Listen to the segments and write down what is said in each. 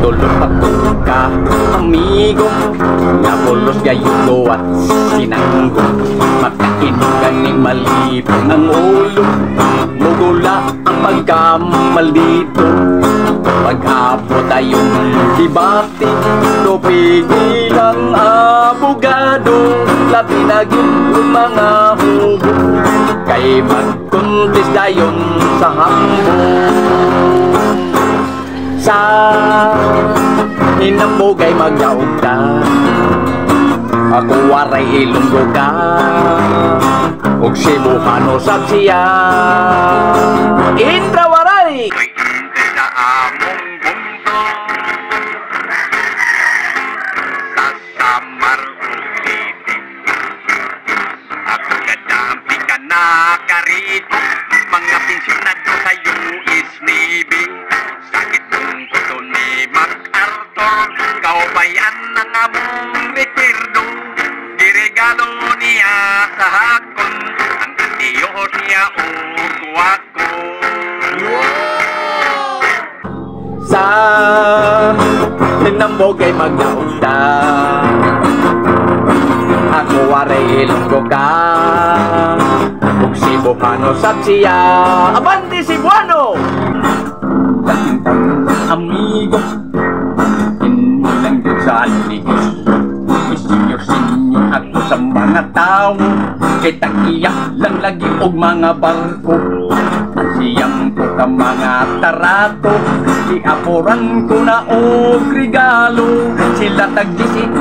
tulog pagka amigo nga pulos gayulo at sinanggo makainom ganing malipong ang ulo mugula ang pagkamaldito pag-abot tayong dibati tupigil ang abogado labi na yung mga hubo kay magkuntis dayon sa hambo sa hinambogay magyaog ka ako waray ilunggo ka og Cebuano sabsiya Indra waray sa among bungto sa samar ulitin ako kadampi ka na karito mga pensionado sa US Navy sakit mong kuto ni MacArthur kaubayan ng among retirdo giregalo niya sa hakon ang antiyos niya o kuwako sa hinambogay magnaunda ako waray ilunggo ka ug Cebuano sabsiya abante Cebuano amigo inulang din sa aligos isinyo ako sa mga tao kay tagiyak lang lagi og mga barko at siyang ko ka mga tarato iaporan ko na og regalo sila tag-10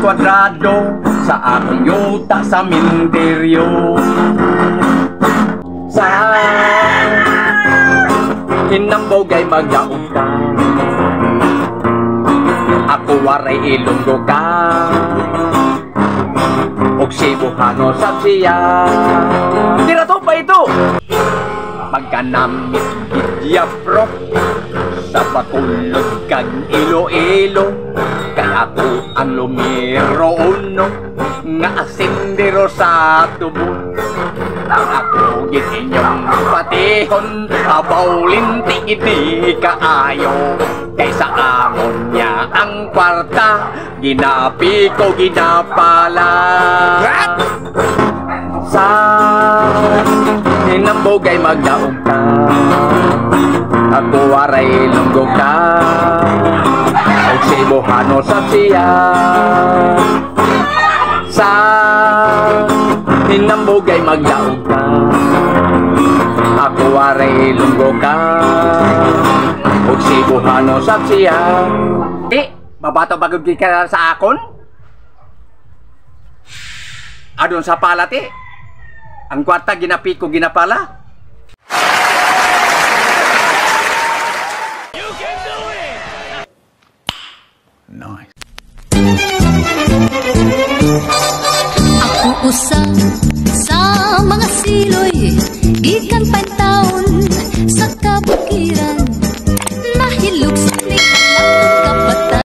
kwadrado sa akong yuta sa minteryo sa hinambogay magyaog ka ako waray ilunggo ka og Cebuano sabsiya tira to pa ito pagkanamit gidyapro sa patulog kag Iloilo kay ako ang lumero uno nga asindero sa tubo lang ako gininyong patihon abaw linti iti kaayo kaysa amon niya ang kwarta ginapi ko ginapala sa hinambogay magdaog ka ako waray ilunggo ka og Cebuano sabsiya sa hinambogay magdaog ka ako waray ilunggo ka og Cebuano sabsiya babato bagod ka sa akon adon sa palati ang kwarta ginapi ko ginapala you can do it nice ako usa sa mga siloy gikan pantawon sa kabut